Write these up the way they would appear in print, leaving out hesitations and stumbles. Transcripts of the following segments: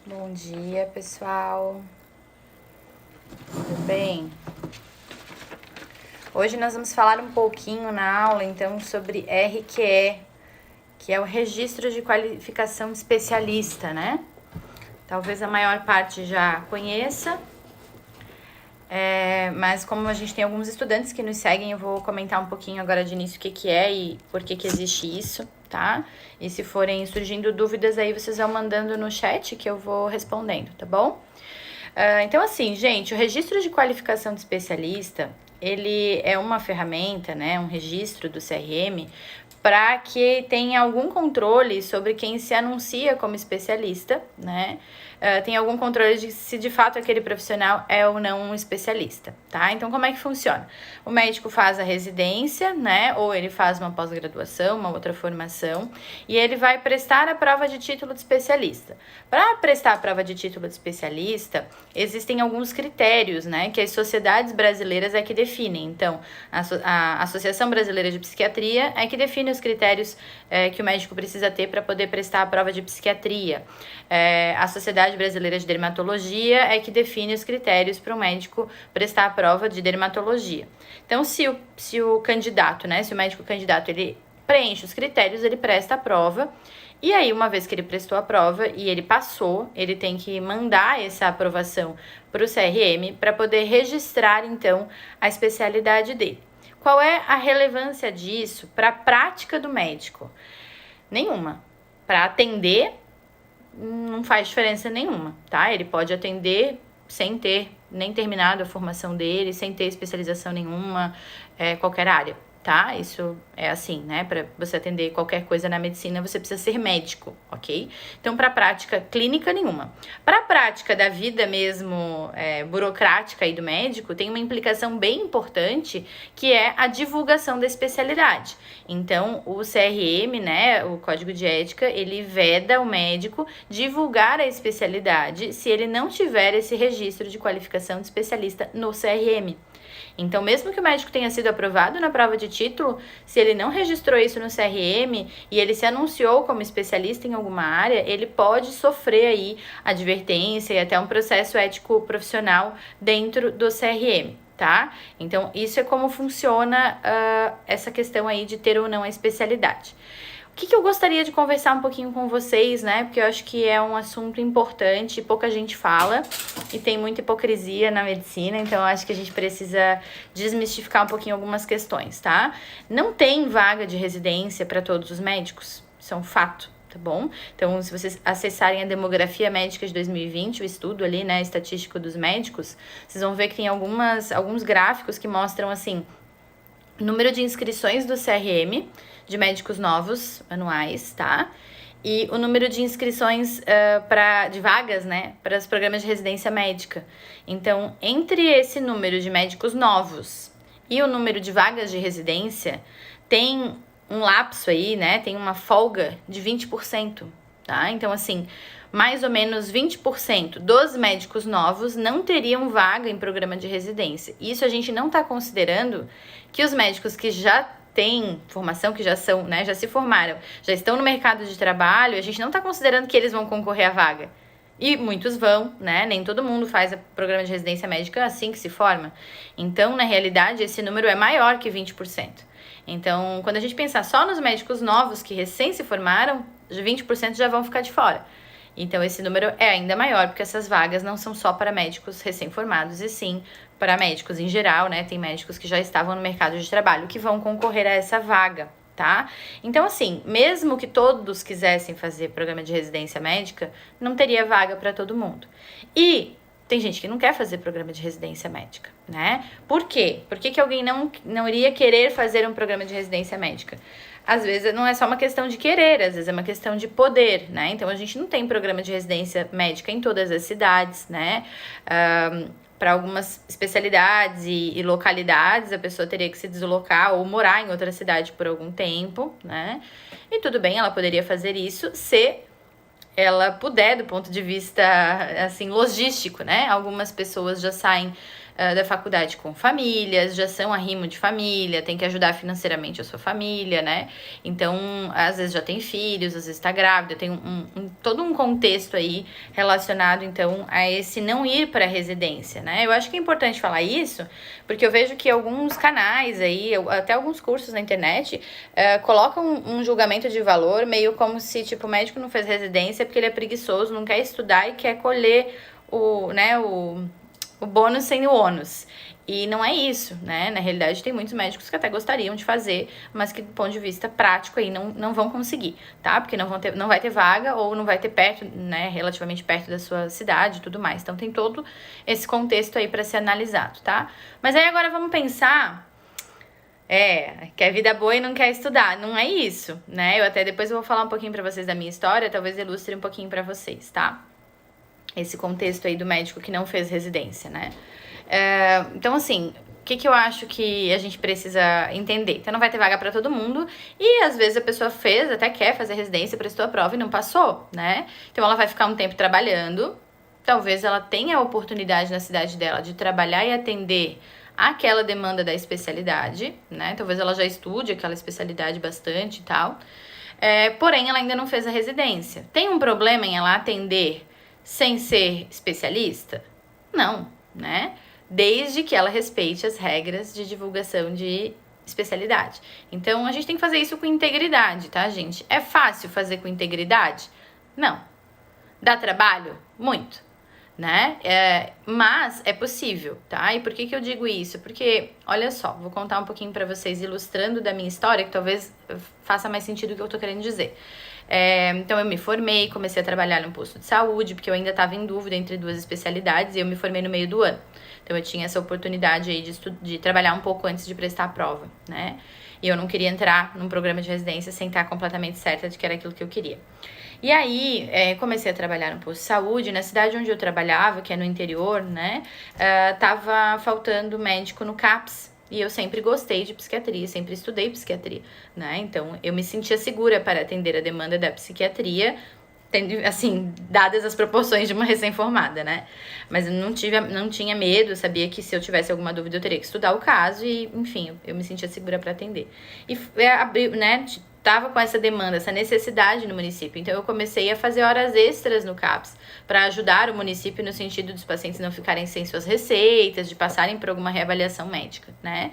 Bom dia, pessoal. Tudo bem? Hoje nós vamos falar um pouquinho na aula, então, sobre RQE, que é o Registro de Qualificação de Especialista, né? Talvez a maior parte já conheça, mas como a gente tem alguns estudantes que nos seguem, eu vou comentar um pouquinho agora de início o que é e por que existe isso, tá? E se forem surgindo dúvidas aí, vocês vão mandando no chat que eu vou respondendo, tá bom? Então, assim, gente, o registro de qualificação de especialista, ele é uma ferramenta, né, um registro do CRM, para que tenha algum controle sobre quem se anuncia como especialista, né? Tem algum controle de se de fato aquele profissional é ou não um especialista, tá? Então, como é que funciona? O médico faz a residência, né? Ou ele faz uma pós-graduação, uma outra formação, e ele vai prestar a prova de título de especialista. Para prestar a prova de título de especialista, existem alguns critérios, né? Que as sociedades brasileiras é que definem. Então, a Associação Brasileira de Psiquiatria é que define os critérios que o médico precisa ter para poder prestar a prova de psiquiatria. A Sociedade Brasileira de Dermatologia é que define os critérios para o médico prestar a prova de dermatologia. Então, se o candidato, né, se o médico candidato, ele preenche os critérios, ele presta a prova, e aí, uma vez que ele prestou a prova e ele passou, ele tem que mandar essa aprovação para o CRM para poder registrar, então, a especialidade dele. Qual é a relevância disso para a prática do médico? Nenhuma. Para atender, não faz diferença nenhuma, tá? Ele pode atender sem ter nem terminado a formação dele, sem ter especialização nenhuma, qualquer área, tá? Isso é assim, né? Para você atender qualquer coisa na medicina, você precisa ser médico, ok? Então, para prática clínica, nenhuma. Para a prática da vida mesmo, burocrática aí do médico, tem uma implicação bem importante, que é a divulgação da especialidade. Então, o CRM, né, o Código de Ética, ele veda o médico divulgar a especialidade se ele não tiver esse registro de qualificação de especialista no CRM. Então, mesmo que o médico tenha sido aprovado na prova de título, se ele não registrou isso no CRM e ele se anunciou como especialista em alguma área, ele pode sofrer aí advertência e até um processo ético profissional dentro do CRM, tá? Então, isso é como funciona essa questão aí de ter ou não a especialidade. O que eu gostaria de conversar um pouquinho com vocês, né? Porque eu acho que é um assunto importante, pouca gente fala e tem muita hipocrisia na medicina, então eu acho que a gente precisa desmistificar um pouquinho algumas questões, tá? Não tem vaga de residência para todos os médicos, isso é um fato, tá bom? Então, se vocês acessarem a demografia médica de 2020, o estudo ali, né, estatístico dos médicos, vocês vão ver que tem alguns gráficos que mostram, assim, número de inscrições do CRM de médicos novos anuais, tá? E o número de inscrições de vagas, né, para os programas de residência médica. Então, entre esse número de médicos novos e o número de vagas de residência, tem um lapso aí, né, tem uma folga de 20%, tá? Então, assim, mais ou menos 20% dos médicos novos não teriam vaga em programa de residência. Isso a gente não está considerando que os médicos que já têm formação, que já são, né, já se formaram, já estão no mercado de trabalho, a gente não está considerando que eles vão concorrer à vaga. E muitos vão, né? Nem todo mundo faz o programa de residência médica assim que se forma. Então, na realidade, esse número é maior que 20%. Então, quando a gente pensar só nos médicos novos que recém se formaram, 20% já vão ficar de fora. Então, esse número é ainda maior, porque essas vagas não são só para médicos recém-formados, e sim para médicos em geral, né? Tem médicos que já estavam no mercado de trabalho que vão concorrer a essa vaga, tá? Então, assim, mesmo que todos quisessem fazer programa de residência médica, não teria vaga para todo mundo. E tem gente que não quer fazer programa de residência médica, né? Por quê? Por que alguém não iria querer fazer um programa de residência médica? Às vezes não é só uma questão de querer, às vezes é uma questão de poder, né? Então, a gente não tem programa de residência médica em todas as cidades, né? Para algumas especialidades e localidades, a pessoa teria que se deslocar ou morar em outra cidade por algum tempo, né? E tudo bem, ela poderia fazer isso se ela puder, do ponto de vista, assim, logístico, né? Algumas pessoas já saem da faculdade com famílias, já são arrimo de família, tem que ajudar financeiramente a sua família, né? Então, às vezes já tem filhos, às vezes tá grávida, tem todo um contexto aí relacionado, então, a esse não ir para a residência, né? Eu acho que é importante falar isso, porque eu vejo que alguns canais aí, até alguns cursos na internet, colocam um julgamento de valor meio como se, tipo, o médico não fez residência porque ele é preguiçoso, não quer estudar e quer colher o bônus sem o ônus. E não é isso, né? Na realidade, tem muitos médicos que até gostariam de fazer, mas que do ponto de vista prático aí não vão conseguir, tá? Porque não vai ter vaga ou não vai ter perto, né? Relativamente perto da sua cidade e tudo mais. Então tem todo esse contexto aí para ser analisado, tá? Mas aí agora vamos pensar... quer vida boa e não quer estudar. Não é isso, né? Eu até depois eu vou falar um pouquinho pra vocês da minha história, talvez ilustre um pouquinho pra vocês, tá? Esse contexto aí do médico que não fez residência, né? Então, assim, o que eu acho que a gente precisa entender? Então, não vai ter vaga pra todo mundo e, às vezes, a pessoa fez, até quer fazer residência, prestou a prova e não passou, né? Então, ela vai ficar um tempo trabalhando. Talvez ela tenha a oportunidade na cidade dela de trabalhar e atender aquela demanda da especialidade, né? Talvez ela já estude aquela especialidade bastante e tal. Porém, ela ainda não fez a residência. Tem um problema em ela atender sem ser especialista? Não, né? Desde que ela respeite as regras de divulgação de especialidade. Então, a gente tem que fazer isso com integridade, tá, gente? É fácil fazer com integridade? Não. Dá trabalho? Muito, né? Mas é possível, tá? E por que eu digo isso? Porque, olha só, vou contar um pouquinho pra vocês, ilustrando da minha história, que talvez faça mais sentido o que eu tô querendo dizer. Então, eu me formei, comecei a trabalhar no posto de saúde, porque eu ainda estava em dúvida entre duas especialidades, e eu me formei no meio do ano. Então, eu tinha essa oportunidade aí de trabalhar um pouco antes de prestar a prova, né? E eu não queria entrar num programa de residência sem estar completamente certa de que era aquilo que eu queria. E aí, comecei a trabalhar no posto de saúde. Na cidade onde eu trabalhava, que é no interior, né? Tava faltando médico no CAPS. E eu sempre gostei de psiquiatria, sempre estudei psiquiatria, né? Então, eu me sentia segura para atender a demanda da psiquiatria, assim, dadas as proporções de uma recém-formada, né? Mas eu não tinha medo, sabia que se eu tivesse alguma dúvida eu teria que estudar o caso e, enfim, eu me sentia segura para atender. E abri, né? Tava com essa demanda, essa necessidade no município. Então, eu comecei a fazer horas extras no CAPS para ajudar o município no sentido dos pacientes não ficarem sem suas receitas, de passarem por alguma reavaliação médica, né?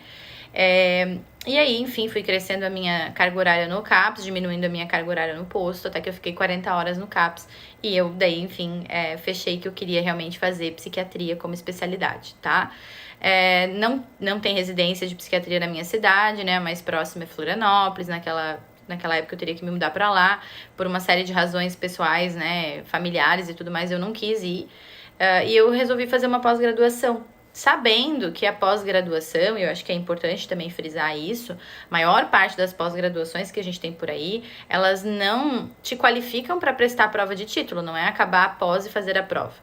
E aí, enfim, fui crescendo a minha carga horária no CAPS, diminuindo a minha carga horária no posto, até que eu fiquei 40 horas no CAPS. E eu, daí, enfim, fechei que eu queria realmente fazer psiquiatria como especialidade, tá? Não tem residência de psiquiatria na minha cidade, né? A mais próxima é Florianópolis, naquela época eu teria que me mudar pra lá, por uma série de razões pessoais, né, familiares e tudo mais, eu não quis ir. E eu resolvi fazer uma pós-graduação, sabendo que a pós-graduação, e eu acho que é importante também frisar isso, a maior parte das pós-graduações que a gente tem por aí, elas não te qualificam para prestar a prova de título, não é acabar a pós e fazer a prova,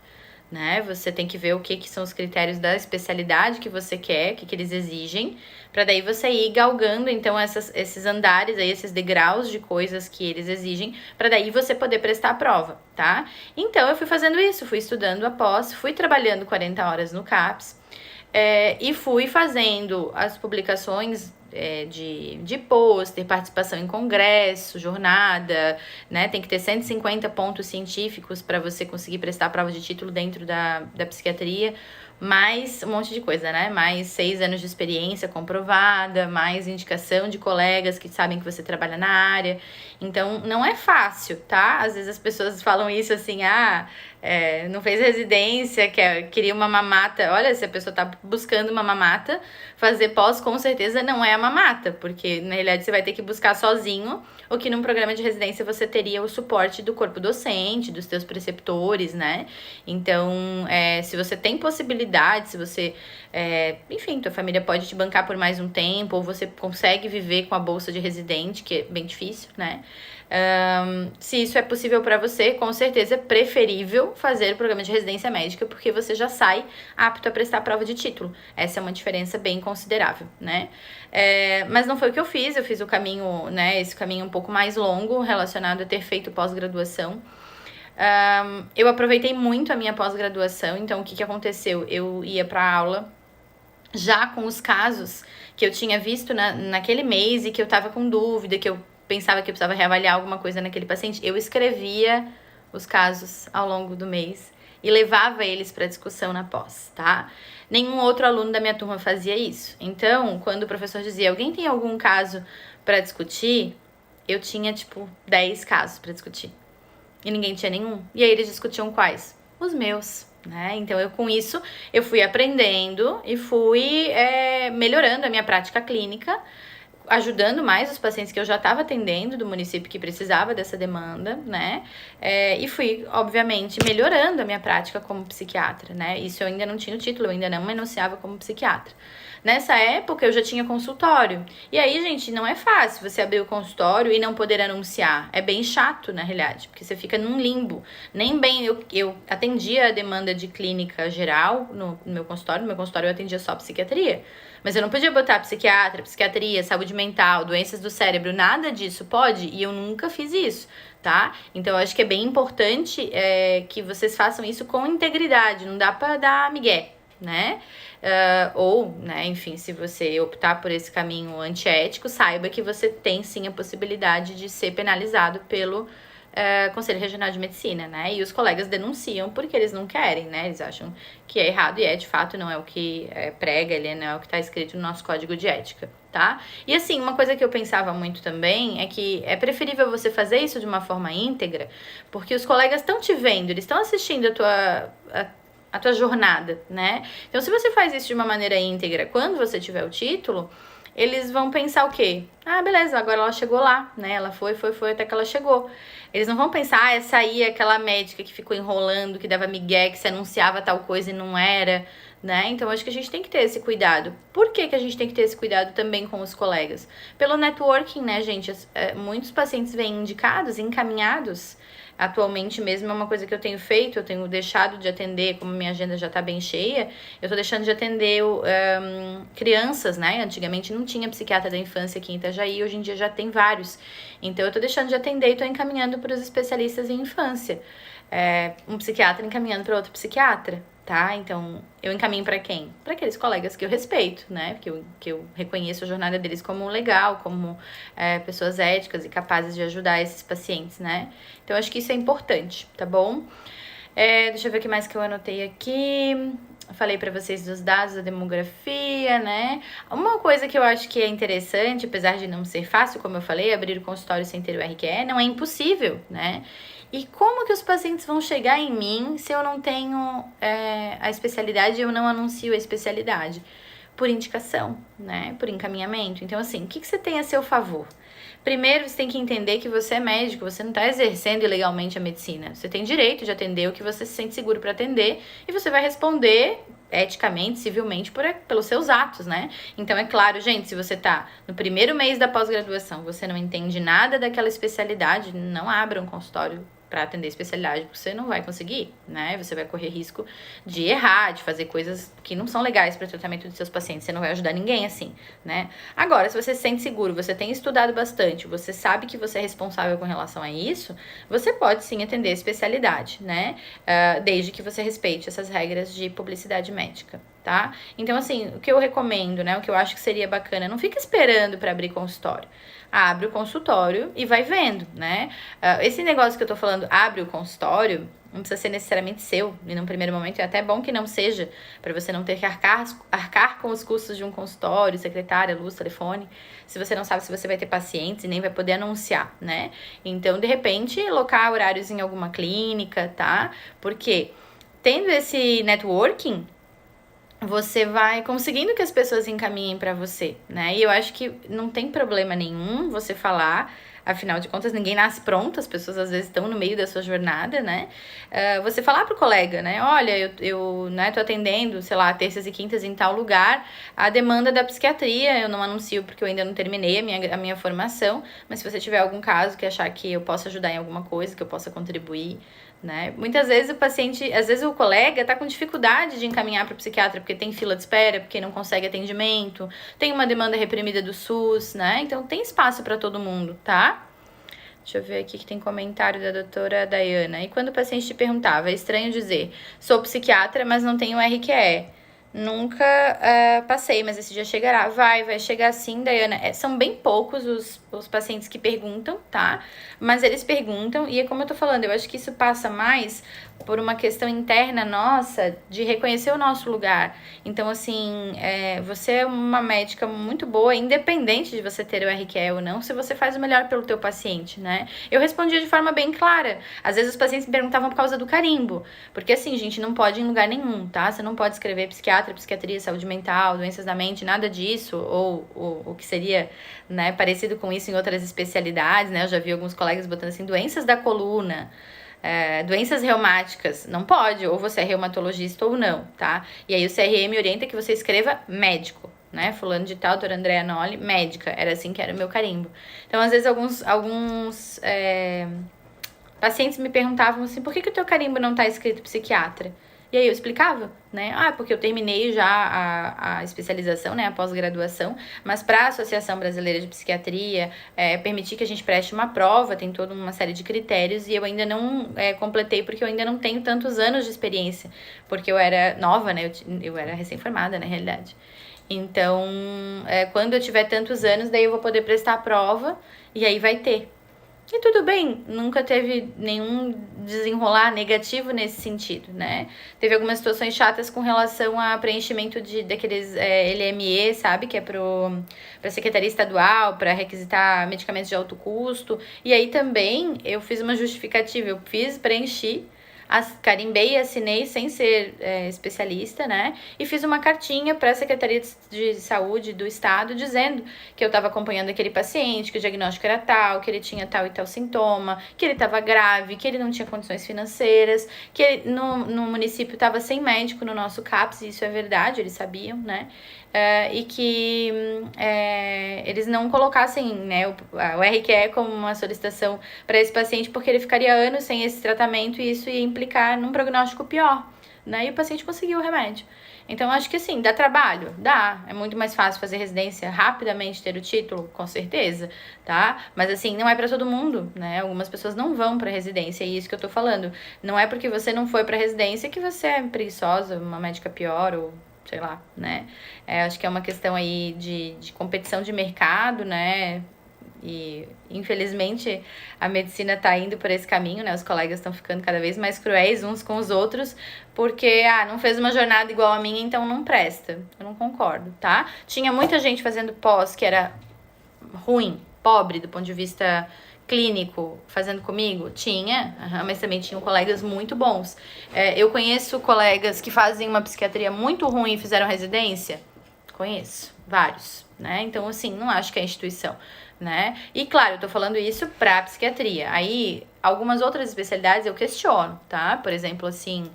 né? Você tem que ver o que são os critérios da especialidade que você quer, o que eles exigem, para daí você ir galgando, então, esses andares aí, esses degraus de coisas que eles exigem, para daí você poder prestar a prova, tá? Então, eu fui fazendo isso, fui estudando após, fui trabalhando 40 horas no CAPS, e fui fazendo as publicações de pôster, participação em congresso, jornada, né? Tem que ter 150 pontos científicos para você conseguir prestar a prova de título dentro da psiquiatria, mais um monte de coisa, né? Mais 6 anos de experiência comprovada, mais indicação de colegas que sabem que você trabalha na área. Então, não é fácil, tá? Às vezes as pessoas falam isso assim, não fez residência, queria uma mamata. Olha, se a pessoa tá buscando uma mamata, fazer pós com certeza não é a mamata, porque na realidade você vai ter que buscar sozinho, o que num programa de residência você teria o suporte do corpo docente, dos teus preceptores, né? Então, se você tem possibilidade, se você, enfim, tua família pode te bancar por mais um tempo, ou você consegue viver com a bolsa de residente, que é bem difícil, né? Se isso é possível para você, com certeza é preferível fazer o programa de residência médica, porque você já sai apto a prestar a prova de título. Essa é uma diferença bem considerável, né? Mas não foi o que eu fiz o caminho, né? Esse caminho um pouco mais longo, relacionado a ter feito pós-graduação. Eu aproveitei muito a minha pós-graduação, então o que aconteceu? Eu ia para aula já com os casos que eu tinha visto naquele mês e que eu tava com dúvida, que eu pensava que eu precisava reavaliar alguma coisa naquele paciente, eu escrevia os casos ao longo do mês e levava eles para discussão na pós, tá? Nenhum outro aluno da minha turma fazia isso. Então, quando o professor dizia, alguém tem algum caso para discutir? Eu tinha, 10 casos para discutir. E ninguém tinha nenhum. E aí eles discutiam quais? Os meus, né? Então, com isso, eu fui aprendendo e fui melhorando a minha prática clínica, ajudando mais os pacientes que eu já estava atendendo do município que precisava dessa demanda, né? E fui, obviamente, melhorando a minha prática como psiquiatra, né? Isso eu ainda não tinha o título, eu ainda não me anunciava como psiquiatra. Nessa época, eu já tinha consultório. E aí, gente, não é fácil você abrir o consultório e não poder anunciar. É bem chato, na realidade, porque você fica num limbo. Nem bem, eu atendia a demanda de clínica geral no meu consultório. No meu consultório eu atendia só psiquiatria. Mas eu não podia botar psiquiatra, psiquiatria, saúde mental, doenças do cérebro, nada disso pode, e eu nunca fiz isso, tá? Então, eu acho que é bem importante que vocês façam isso com integridade, não dá pra dar migué, né? Enfim, se você optar por esse caminho antiético, saiba que você tem sim a possibilidade de ser penalizado pelo Conselho Regional de Medicina, né? E os colegas denunciam porque eles não querem, né? Eles acham que é errado e de fato, não é o que prega, não é o que tá escrito no nosso código de ética, tá? E assim, uma coisa que eu pensava muito também é que é preferível você fazer isso de uma forma íntegra, porque os colegas estão te vendo, eles estão assistindo a tua jornada, né? Então, se você faz isso de uma maneira íntegra, quando você tiver o título, eles vão pensar o quê? Ah, beleza, agora ela chegou lá, né? Ela foi até que ela chegou. Eles não vão pensar, essa aí é aquela médica que ficou enrolando, que dava migué, que se anunciava tal coisa e não era, né? Então, acho que a gente tem que ter esse cuidado. Por que a gente tem que ter esse cuidado também com os colegas? Pelo networking, né, gente? Muitos pacientes vêm indicados, encaminhados. Atualmente mesmo é uma coisa que eu tenho feito, eu tenho deixado de atender, como minha agenda já tá bem cheia, eu tô deixando de atender crianças, né? Antigamente não tinha psiquiatra da infância aqui em Itajaí, hoje em dia já tem vários. Então eu tô deixando de atender e tô encaminhando para os especialistas em infância. Um psiquiatra encaminhando para outro psiquiatra, tá? Então, eu encaminho para quem? Para aqueles colegas que eu respeito, né? Que eu reconheço a jornada deles como legal, como pessoas éticas e capazes de ajudar esses pacientes, né? Então, acho que isso é importante, tá bom? Deixa eu ver o que mais que eu anotei aqui. Falei para vocês dos dados da demografia, né? Uma coisa que eu acho que é interessante, apesar de não ser fácil, como eu falei, abrir o consultório sem ter o RQE, não é impossível, né? E como que os pacientes vão chegar em mim se eu não tenho a especialidade e eu não anuncio a especialidade? Por indicação, né? Por encaminhamento. Então, assim, o que você tem a seu favor? Primeiro, você tem que entender que você é médico, você não está exercendo ilegalmente a medicina. Você tem direito de atender o que você se sente seguro para atender e você vai responder eticamente, civilmente, pelos seus atos, né? Então, é claro, gente, se você tá no primeiro mês da pós-graduação, você não entende nada daquela especialidade, não abra um consultório para atender especialidade, porque você não vai conseguir, né? Você vai correr risco de errar, de fazer coisas que não são legais para o tratamento dos seus pacientes. Você não vai ajudar ninguém assim, né? Agora, se você se sente seguro, você tem estudado bastante, você sabe que você é responsável com relação a isso, você pode sim atender especialidade, né? Desde que você respeite essas regras de publicidade médica, tá? Então, assim, o que eu recomendo, né? O que eu acho que seria bacana, não fica esperando para abrir consultório. Abre o consultório e vai vendo, né? Esse negócio que eu tô falando, abre o consultório, não precisa ser necessariamente seu, e num primeiro momento é até bom que não seja, para você não ter que arcar com os custos de um consultório, secretária, luz, telefone, se você não sabe se você vai ter pacientes e nem vai poder anunciar, né? Então, de repente, alocar horários em alguma clínica, tá? Porque tendo esse networking, você vai conseguindo que as pessoas encaminhem para você, né? E eu acho que não tem problema nenhum você falar, afinal de contas, ninguém nasce pronto, as pessoas às vezes estão no meio da sua jornada, né? Você falar pro colega, né? Olha, eu né, tô atendendo, sei lá, terças e quintas em tal lugar, a demanda da psiquiatria, eu não anuncio porque eu ainda não terminei a minha formação, mas se você tiver algum caso que achar que eu possa ajudar em alguma coisa, que eu possa contribuir, né? Muitas vezes o paciente, às vezes o colega tá com dificuldade de encaminhar para o psiquiatra porque tem fila de espera, porque não consegue atendimento, tem uma demanda reprimida do SUS, né? Então tem espaço para todo mundo, tá? Deixa eu ver aqui que tem comentário da doutora Dayana. E quando o paciente te perguntava, é estranho dizer, sou psiquiatra, mas não tenho RQE. Nunca passei, mas esse dia chegará. Vai chegar sim, Dayana. São bem poucos os pacientes que perguntam, tá? Mas eles perguntam, e é como eu tô falando, eu acho que isso passa mais por uma questão interna nossa de reconhecer o nosso lugar. Então, assim, você é uma médica muito boa, independente de você ter o RQE ou não, se você faz o melhor pelo teu paciente, né? Eu respondia de forma bem clara. Às vezes os pacientes me perguntavam por causa do carimbo. Porque assim, gente, não pode ir em lugar nenhum, tá? Você não pode escrever psiquiatra, psiquiatria, saúde mental, doenças da mente, nada disso, ou o que seria, né, parecido com isso em outras especialidades, né? Eu já vi alguns colegas botando assim, doenças da coluna, doenças reumáticas, não pode, ou você é reumatologista ou não, tá? E aí o CRM orienta que você escreva médico, né? Fulano de tal, doutora Andréa Nolli, médica, era assim que era o meu carimbo. Então, às vezes, alguns pacientes me perguntavam assim, por que o teu carimbo não tá escrito psiquiatra? E aí eu explicava, né? Porque eu terminei já a especialização, né? A pós-graduação, mas para a Associação Brasileira de Psiquiatria, permitir que a gente preste uma prova, tem toda uma série de critérios, e eu ainda não completei, porque eu ainda não tenho tantos anos de experiência, porque eu era nova, né? Eu era recém-formada, na realidade. Então, quando eu tiver tantos anos, daí eu vou poder prestar a prova, e aí vai ter. E tudo bem, nunca teve nenhum desenrolar negativo nesse sentido, né? Teve algumas situações chatas com relação a preenchimento daqueles LME, sabe? Que é pra Secretaria Estadual, para requisitar medicamentos de alto custo. E aí também eu fiz uma justificativa, preenchi, carimbei e assinei sem ser especialista, né? E fiz uma cartinha para a Secretaria de Saúde do Estado dizendo que eu estava acompanhando aquele paciente, que o diagnóstico era tal, que ele tinha tal e tal sintoma, que ele estava grave, que ele não tinha condições financeiras, que ele, no município estava sem médico no nosso CAPS, e isso é verdade, eles sabiam, né? E que eles não colocassem, né, o RQE como uma solicitação para esse paciente, porque ele ficaria anos sem esse tratamento e isso ia implicar num prognóstico pior, né? E o paciente conseguiu o remédio. Então, acho que assim, dá trabalho? Dá. É muito mais fácil fazer residência rapidamente, ter o título, com certeza, tá? Mas assim, não é pra todo mundo, né? Algumas pessoas não vão pra residência, e é isso que eu tô falando. Não é porque você não foi pra residência que você é preguiçosa, uma médica pior, ou sei lá, né? Acho que é uma questão aí de competição de mercado, né? E, infelizmente, a medicina tá indo por esse caminho, né? Os colegas estão ficando cada vez mais cruéis uns com os outros, porque, não fez uma jornada igual a minha, então não presta. Eu não concordo, tá? Tinha muita gente fazendo pós que era ruim, pobre do ponto de vista clínico, fazendo comigo? Tinha, mas também tinham colegas muito bons. Eu conheço colegas que fazem uma psiquiatria muito ruim e fizeram residência? Conheço, vários, né? Então, assim, não acho que é instituição, né? E, claro, eu tô falando isso pra psiquiatria. Aí, algumas outras especialidades eu questiono, tá? Por exemplo, assim,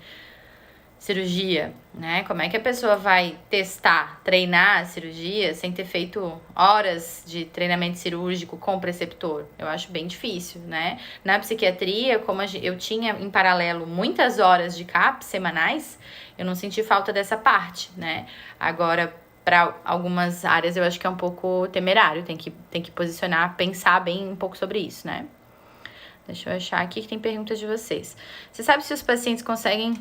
cirurgia, né? Como é que a pessoa vai testar, treinar a cirurgia sem ter feito horas de treinamento cirúrgico com o preceptor? Eu acho bem difícil, né? Na psiquiatria, como eu tinha em paralelo muitas horas de CAP semanais, eu não senti falta dessa parte, né? Agora, para algumas áreas eu acho que é um pouco temerário, tem que posicionar, pensar bem um pouco sobre isso, né? Deixa eu achar aqui que tem perguntas de vocês. Você sabe se os pacientes conseguem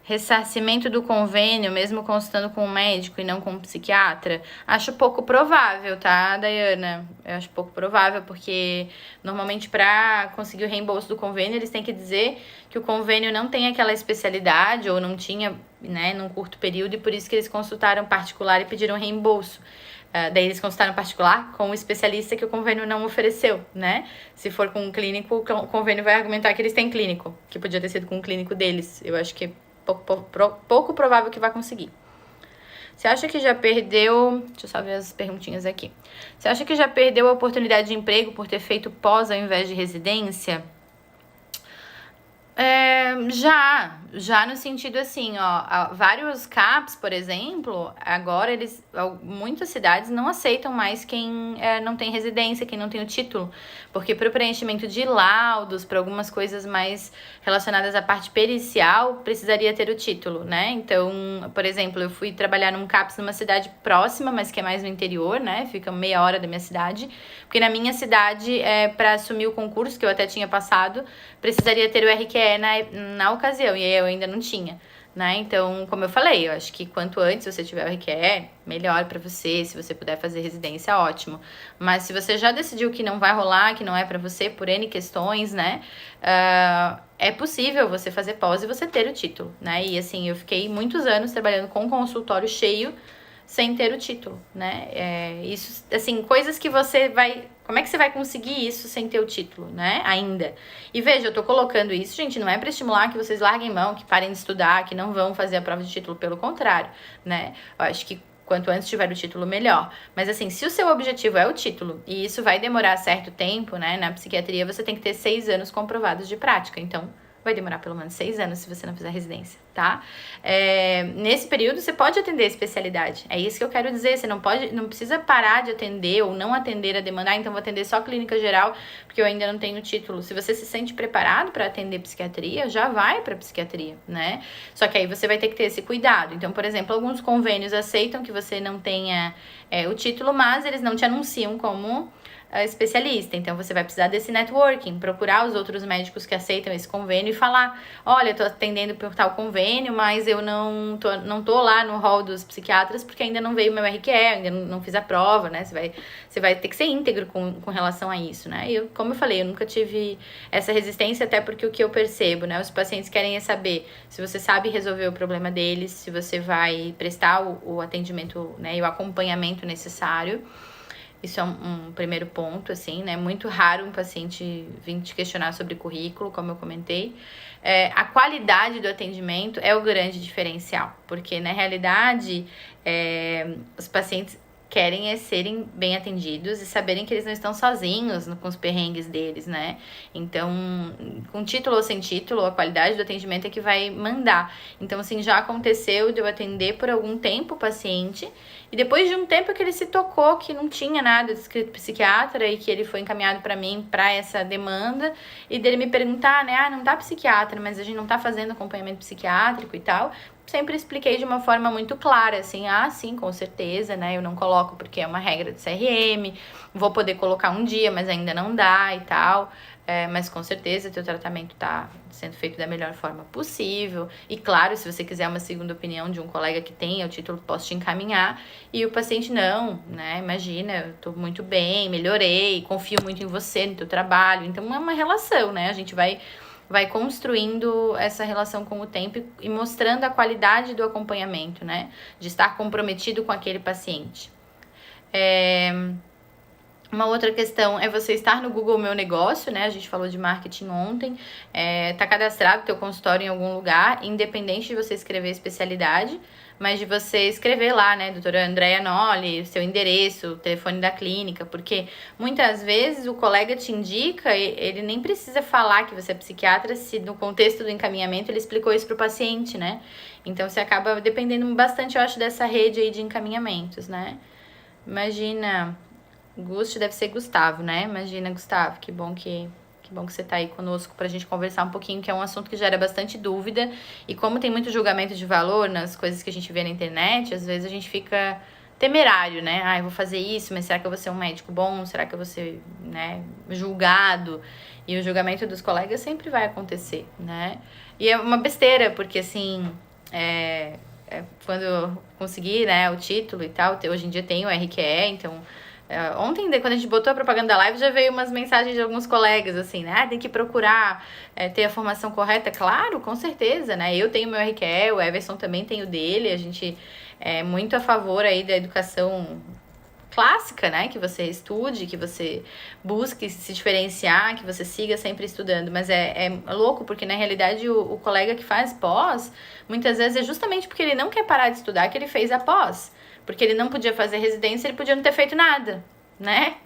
ressarcimento do convênio, mesmo consultando com um médico e não com um psiquiatra? Acho pouco provável, tá, Dayana? Eu acho pouco provável, porque normalmente para conseguir o reembolso do convênio, eles têm que dizer que o convênio não tem aquela especialidade ou não tinha, né, num curto período, e por isso que eles consultaram particular e pediram reembolso. Daí eles consultaram particular com um especialista que o convênio não ofereceu, né? Se for com um clínico, o convênio vai argumentar que eles têm clínico, que podia ter sido com um clínico deles. Eu acho que pouco provável que vai conseguir. Você acha que já perdeu... Deixa eu só ver as perguntinhas aqui. Você acha que já perdeu a oportunidade de emprego por ter feito pós ao invés de residência? Já no sentido assim, vários CAPs, por exemplo, agora muitas cidades não aceitam mais quem não tem residência, quem não tem o título, porque para o preenchimento de laudos, para algumas coisas mais relacionadas à parte pericial, precisaria ter o título, né? Então, por exemplo, eu fui trabalhar num CAPS numa cidade próxima, mas que é mais no interior, né? Fica meia hora da minha cidade, porque na minha cidade, para assumir o concurso, que eu até tinha passado, precisaria ter o RQE na ocasião, e aí eu ainda não tinha, né? Então, como eu falei, eu acho que quanto antes você tiver o RQE, melhor pra você. Se você puder fazer residência, ótimo. Mas se você já decidiu que não vai rolar, que não é pra você, por N questões, né? É possível você fazer pós e você ter o título, né? E assim, eu fiquei muitos anos trabalhando com consultório cheio sem ter o título, né? Isso, assim, coisas que você vai... Como é que você vai conseguir isso sem ter o título, né? Ainda. E veja, eu tô colocando isso, gente, não é para estimular que vocês larguem mão, que parem de estudar, que não vão fazer a prova de título, pelo contrário, né? Eu acho que quanto antes tiver o título, melhor. Mas assim, se o seu objetivo é o título, e isso vai demorar certo tempo, né? Na psiquiatria você tem que ter 6 anos comprovados de prática, então vai demorar pelo menos 6 anos se você não fizer residência, tá? Nesse período você pode atender a especialidade. É isso que eu quero dizer. Você não precisa parar de atender ou não atender a demanda. Então vou atender só clínica geral porque eu ainda não tenho título. Se você se sente preparado para atender psiquiatria, já vai para psiquiatria, né? Só que aí você vai ter que ter esse cuidado. Então, por exemplo, alguns convênios aceitam que você não tenha o título, mas eles não te anunciam como especialista. Então você vai precisar desse networking, procurar os outros médicos que aceitam esse convênio e falar: olha, eu tô atendendo por tal convênio, mas eu não tô lá no hall dos psiquiatras porque ainda não veio meu RQE, ainda não fiz a prova, né? Você vai ter que ser íntegro com relação a isso, né? E como eu falei, eu nunca tive essa resistência, até porque o que eu percebo, né? Os pacientes querem saber se você sabe resolver o problema deles, se você vai prestar o atendimento, né, e o acompanhamento necessário. Isso é um primeiro ponto, assim, né? Muito raro um paciente vir te questionar sobre currículo, como eu comentei. A qualidade do atendimento é o grande diferencial, porque, na realidade, os pacientes querem serem bem atendidos e saberem que eles não estão sozinhos com os perrengues deles, né? Então, com título ou sem título, a qualidade do atendimento é que vai mandar. Então, assim, já aconteceu de eu atender por algum tempo o paciente e depois de um tempo que ele se tocou que não tinha nada descrito psiquiatra e que ele foi encaminhado para mim para essa demanda e dele me perguntar, né? Não tá psiquiatra, mas a gente não tá fazendo acompanhamento psiquiátrico e tal. Sempre expliquei de uma forma muito clara, assim, sim, com certeza, né, eu não coloco porque é uma regra do CRM, vou poder colocar um dia, mas ainda não dá e tal, mas com certeza teu tratamento tá sendo feito da melhor forma possível, e claro, se você quiser uma segunda opinião de um colega que tenha o título, posso te encaminhar, e o paciente não, né, imagina, eu tô muito bem, melhorei, confio muito em você, no teu trabalho, então é uma relação, né, a gente vai construindo essa relação com o tempo e mostrando a qualidade do acompanhamento, né? De estar comprometido com aquele paciente. Uma outra questão é você estar no Google Meu Negócio, né? A gente falou de marketing ontem. Tá cadastrado teu consultório em algum lugar, independente de você escrever especialidade, mas de você escrever lá, né, doutora Andréa Nolli, seu endereço, o telefone da clínica, porque muitas vezes o colega te indica, ele nem precisa falar que você é psiquiatra, se no contexto do encaminhamento ele explicou isso pro paciente, né? Então você acaba dependendo bastante, eu acho, dessa rede aí de encaminhamentos, né? Imagina, Guste deve ser Gustavo, né? Imagina, Gustavo, que bom que você tá aí conosco pra gente conversar um pouquinho, que é um assunto que gera bastante dúvida. E como tem muito julgamento de valor nas coisas que a gente vê na internet, às vezes a gente fica temerário, né? Eu vou fazer isso, mas será que eu vou ser um médico bom? Será que eu vou ser, né, julgado? E o julgamento dos colegas sempre vai acontecer, né? E é uma besteira, porque assim, quando eu consegui, né, o título e tal, hoje em dia tenho o RQE, então... Ontem, quando a gente botou a propaganda da live, já veio umas mensagens de alguns colegas, assim, né? Tem que procurar ter a formação correta. Claro, com certeza, né? Eu tenho meu RQE, o Everson também tem o dele. A gente é muito a favor aí da educação clássica, né? Que você estude, que você busque se diferenciar, que você siga sempre estudando. Mas é louco, porque na realidade o colega que faz pós, muitas vezes é justamente porque ele não quer parar de estudar que ele fez a pós. Porque ele não podia fazer residência, ele podia não ter feito nada, né?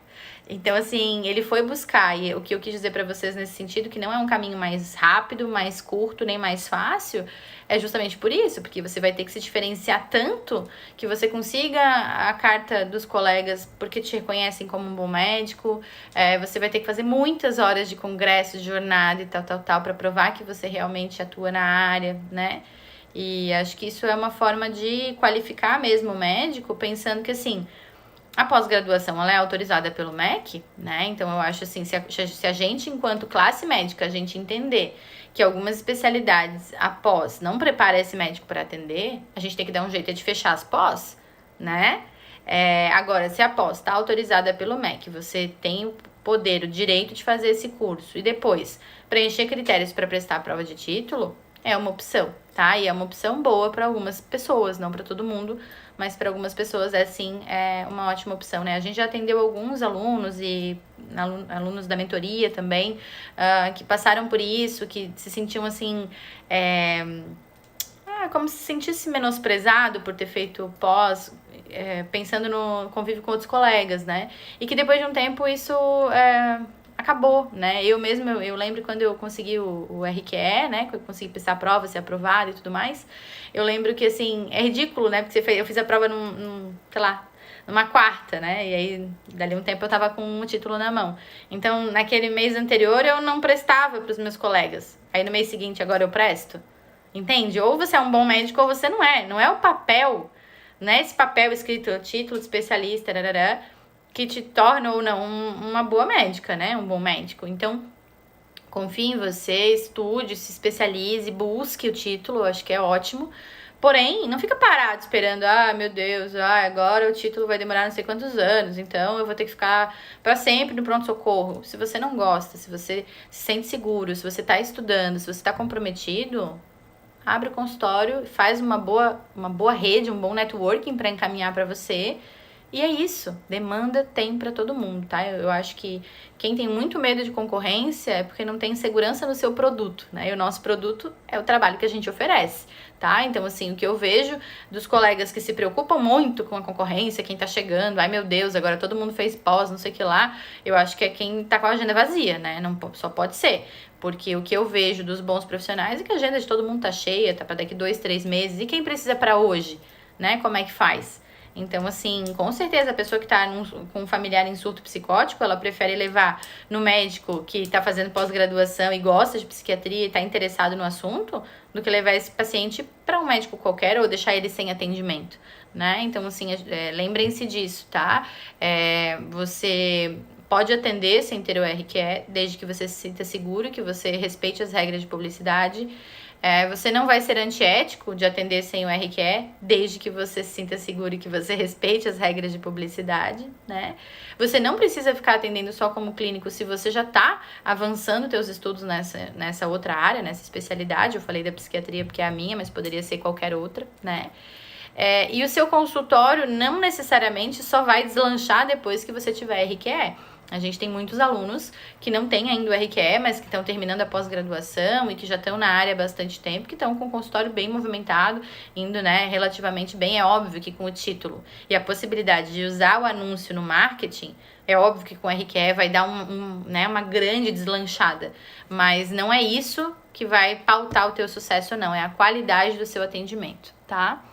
Então, assim, ele foi buscar. E o que eu quis dizer pra vocês nesse sentido, que não é um caminho mais rápido, mais curto, nem mais fácil, é justamente por isso. Porque você vai ter que se diferenciar tanto que você consiga a carta dos colegas porque te reconhecem como um bom médico. Você vai ter que fazer muitas horas de congresso, de jornada e tal, pra provar que você realmente atua na área, né? E acho que isso é uma forma de qualificar mesmo o médico, pensando que, assim, A pós-graduação, ela é autorizada pelo MEC, né? Então, eu acho assim, se a gente, enquanto classe médica, a gente entender que algumas especialidades após não prepara esse médico para atender, a gente tem que dar um jeito de fechar as pós, né? Agora, se a pós está autorizada pelo MEC, você tem o poder, o direito de fazer esse curso e depois preencher critérios para prestar a prova de título, é uma opção, tá? E é uma opção boa para algumas pessoas, não para todo mundo, mas para algumas pessoas é uma ótima opção, né? A gente já atendeu alguns alunos e alunos da mentoria também, que passaram por isso, que se sentiam assim, como se sentisse menosprezado por ter feito pós, pensando no convívio com outros colegas, né? E que depois de um tempo isso acabou, né? Eu lembro quando eu consegui o RQE, né? Que eu consegui prestar a prova, ser aprovada e tudo mais. Eu lembro que, assim, é ridículo, né? Porque eu fiz a prova sei lá, numa quarta, né? E aí, dali um tempo eu tava com um título na mão. Então, naquele mês anterior, eu não prestava pros meus colegas. Aí, no mês seguinte, agora eu presto. Entende? Ou você é um bom médico ou você não é. Não é o papel, né? Esse papel escrito, título de especialista, que te torna ou não uma boa médica, né? Um bom médico. Então, confie em você, estude, se especialize, busque o título, acho que é ótimo. Porém, não fica parado esperando, meu Deus, agora o título vai demorar não sei quantos anos, então eu vou ter que ficar para sempre no pronto-socorro. Se você não gosta, se você se sente seguro, se você está estudando, se você está comprometido, abre o consultório, faz uma boa rede, um bom networking para encaminhar para você. E é isso, demanda tem para todo mundo, tá? Eu acho que quem tem muito medo de concorrência é porque não tem segurança no seu produto, né? E o nosso produto é o trabalho que a gente oferece, tá? Então, assim, o que eu vejo dos colegas que se preocupam muito com a concorrência, quem tá chegando, ai meu Deus, agora todo mundo fez pós, não sei o que lá, eu acho que é quem tá com a agenda vazia, né? Não, só pode ser. Porque o que eu vejo dos bons profissionais é que a agenda de todo mundo tá cheia, tá para daqui 2, 3 meses. E quem precisa para hoje, né? Como é que faz? Então, assim, com certeza a pessoa que tá com um familiar em surto psicótico, ela prefere levar no médico que tá fazendo pós-graduação e gosta de psiquiatria e tá interessado no assunto, do que levar esse paciente para um médico qualquer ou deixar ele sem atendimento, né? Então, assim, lembrem-se disso, tá? Você pode atender sem ter o RQE, desde que você se sinta seguro, que você respeite as regras de publicidade. Você não vai ser antiético de atender sem o RQE, desde que você se sinta seguro e que você respeite as regras de publicidade, né? Você não precisa ficar atendendo só como clínico se você já está avançando teus estudos nessa outra área, nessa especialidade. Eu falei da psiquiatria porque é a minha, mas poderia ser qualquer outra, né? E o seu consultório não necessariamente só vai deslanchar depois que você tiver RQE. A gente tem muitos alunos que não têm ainda o RQE, mas que estão terminando a pós-graduação e que já estão na área há bastante tempo, que estão com o consultório bem movimentado, indo, né, relativamente bem. É óbvio que com o título e a possibilidade de usar o anúncio no marketing, é óbvio que com o RQE vai dar uma grande deslanchada. Mas não é isso que vai pautar o teu sucesso, não. É a qualidade do seu atendimento, tá?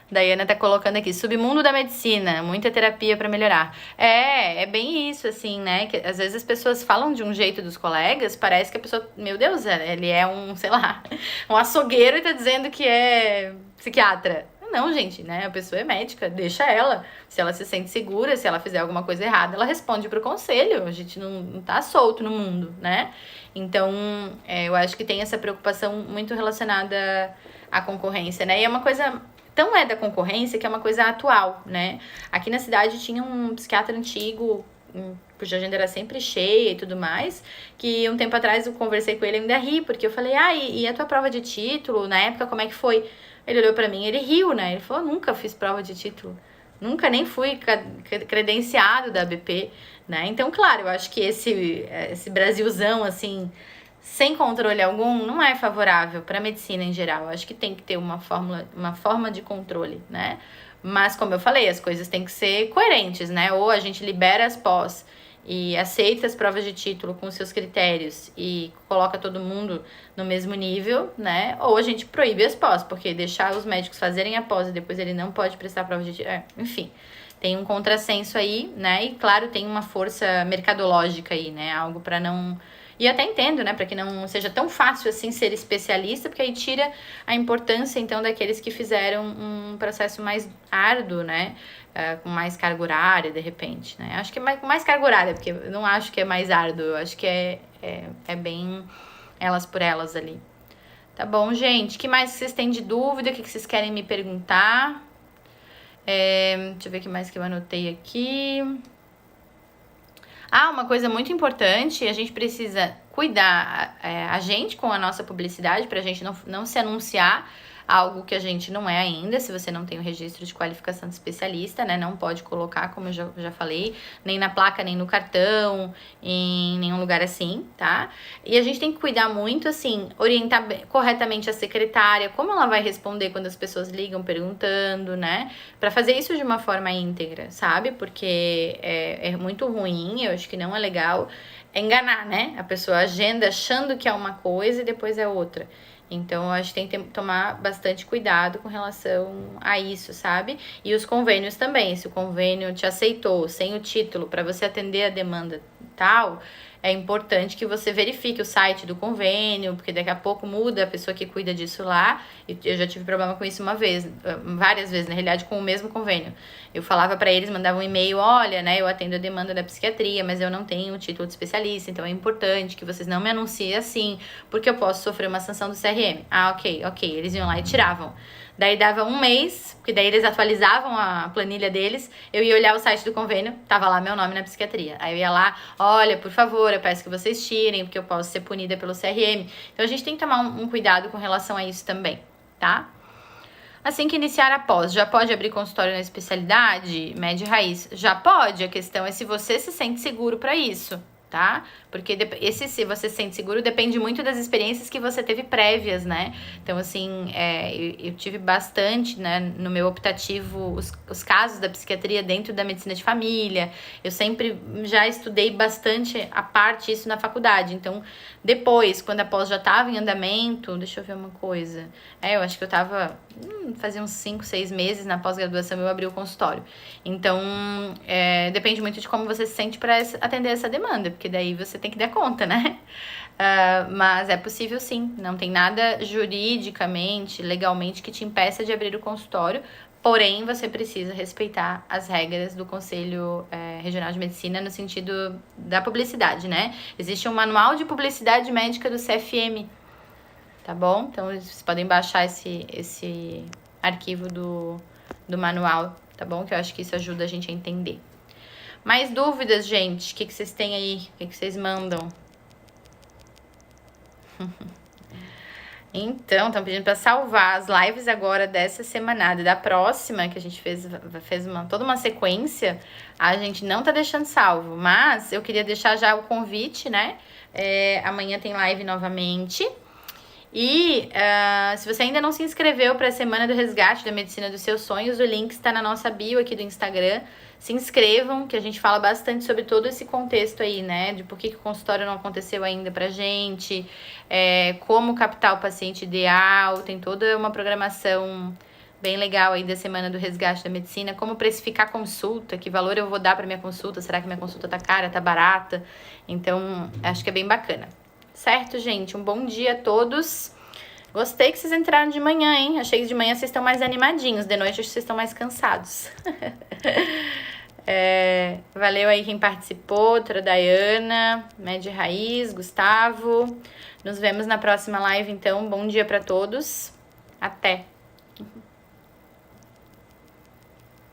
Daiana tá colocando aqui, submundo da medicina, muita terapia pra melhorar. É bem isso, assim, né? Que às vezes as pessoas falam de um jeito dos colegas, parece que a pessoa, meu Deus, ele é sei lá, um açougueiro e tá dizendo que é psiquiatra. Não, gente, né? A pessoa é médica, deixa ela. Se ela se sente segura, se ela fizer alguma coisa errada, ela responde pro conselho. A gente não tá solto no mundo, né? Então, eu acho que tem essa preocupação muito relacionada à concorrência, né? E é uma coisa tão da concorrência que é uma coisa atual, né? Aqui na cidade tinha um psiquiatra antigo, cuja agenda era sempre cheia e tudo mais, que um tempo atrás eu conversei com ele e ainda ri, porque eu falei, e a tua prova de título, na época, como é que foi? Ele olhou pra mim, ele riu, né? Ele falou, nunca fiz prova de título, nunca nem fui credenciado da ABP, né? Então, claro, eu acho que esse Brasilzão, assim, sem controle algum, não é favorável para a medicina em geral. Eu acho que tem que ter uma forma de controle, né? Mas, como eu falei, as coisas têm que ser coerentes, né? Ou a gente libera as pós e aceita as provas de título com seus critérios e coloca todo mundo no mesmo nível, né? Ou a gente proíbe as pós, porque deixar os médicos fazerem a pós e depois ele não pode prestar prova de título. Enfim, tem um contrassenso aí, né? E, claro, tem uma força mercadológica aí, né? Algo para não E até entendo, né, para que não seja tão fácil assim ser especialista, porque aí tira a importância, então, daqueles que fizeram um processo mais árduo, né, com mais carga horária, de repente, né. Acho que é com mais carga horária, porque eu não acho que é mais árduo, eu acho que é bem elas por elas ali. Tá bom, gente? O que mais vocês têm de dúvida? O que vocês querem me perguntar? Deixa eu ver o que mais que eu anotei aqui. Uma coisa muito importante, a gente precisa cuidar a gente com a nossa publicidade, pra gente não se anunciar algo que a gente não é ainda, se você não tem o registro de qualificação de especialista, né? Não pode colocar, como eu já falei, nem na placa, nem no cartão, em nenhum lugar assim, tá? E a gente tem que cuidar muito, assim, orientar corretamente a secretária, como ela vai responder quando as pessoas ligam perguntando, né? Pra fazer isso de uma forma íntegra, sabe? Porque é muito ruim, eu acho que não é legal enganar, né? A pessoa agenda achando que é uma coisa e depois é outra. Então, eu acho que tem que tomar bastante cuidado com relação a isso, sabe? E os convênios também. Se o convênio te aceitou sem o título para você atender a demanda tal, é importante que você verifique o site do convênio, porque daqui a pouco muda a pessoa que cuida disso lá. E eu já tive problema com isso várias vezes, na realidade, com o mesmo convênio. Eu falava para eles, mandava um e-mail, olha, né, eu atendo a demanda da psiquiatria, mas eu não tenho o título de especialista, então é importante que vocês não me anunciem assim, porque eu posso sofrer uma sanção do CRM. Ok. Eles iam lá e tiravam. Daí dava um mês, porque daí eles atualizavam a planilha deles, eu ia olhar o site do convênio, tava lá meu nome na psiquiatria. Aí eu ia lá, olha, por favor, eu peço que vocês tirem, porque eu posso ser punida pelo CRM. Então a gente tem que tomar um cuidado com relação a isso também, tá? Assim que iniciar a pós, já pode abrir consultório na especialidade? Med raiz, já pode, a questão é se você se sente seguro para isso, tá? Porque se você se sente seguro depende muito das experiências que você teve prévias, né? Então, assim, eu tive bastante, né, no meu optativo, os casos da psiquiatria dentro da medicina de família. Eu sempre já estudei bastante a parte isso na faculdade. Então, depois, quando a pós já estava em andamento, deixa eu ver uma coisa. Eu acho que eu tava, fazia uns 5, 6 meses na pós-graduação eu abri o consultório. Então, depende muito de como você se sente para atender essa demanda, porque daí você tem que dar conta, né? Mas é possível sim, não tem nada juridicamente, legalmente que te impeça de abrir o consultório, porém você precisa respeitar as regras do Conselho Regional de Medicina no sentido da publicidade, né? Existe um manual de publicidade médica do CFM, tá bom? Então vocês podem baixar esse arquivo do manual, tá bom? Que eu acho que isso ajuda a gente a entender. Mais dúvidas, gente? O que vocês têm aí? O que vocês mandam? Então, estão pedindo para salvar as lives agora dessa semanada. Da próxima, que a gente fez toda uma sequência, a gente não tá deixando salvo. Mas eu queria deixar já o convite, né? Amanhã tem live novamente. E se você ainda não se inscreveu para a Semana do Resgate da Medicina dos Seus Sonhos, o link está na nossa bio aqui do Instagram. Se inscrevam, que a gente fala bastante sobre todo esse contexto aí, né? De por que o consultório não aconteceu ainda pra gente, como captar o paciente ideal, tem toda uma programação bem legal aí da Semana do Resgate da Medicina, como precificar a consulta, que valor eu vou dar pra minha consulta, será que minha consulta tá cara, tá barata? Então, acho que é bem bacana. Certo, gente? Um bom dia a todos. Gostei que vocês entraram de manhã, hein? Achei que de manhã vocês estão mais animadinhos, de noite acho que vocês estão mais cansados. Valeu aí quem participou, doutora Dayana, Med Raiz, Gustavo. Nos vemos na próxima live, então. Bom dia para todos. Até!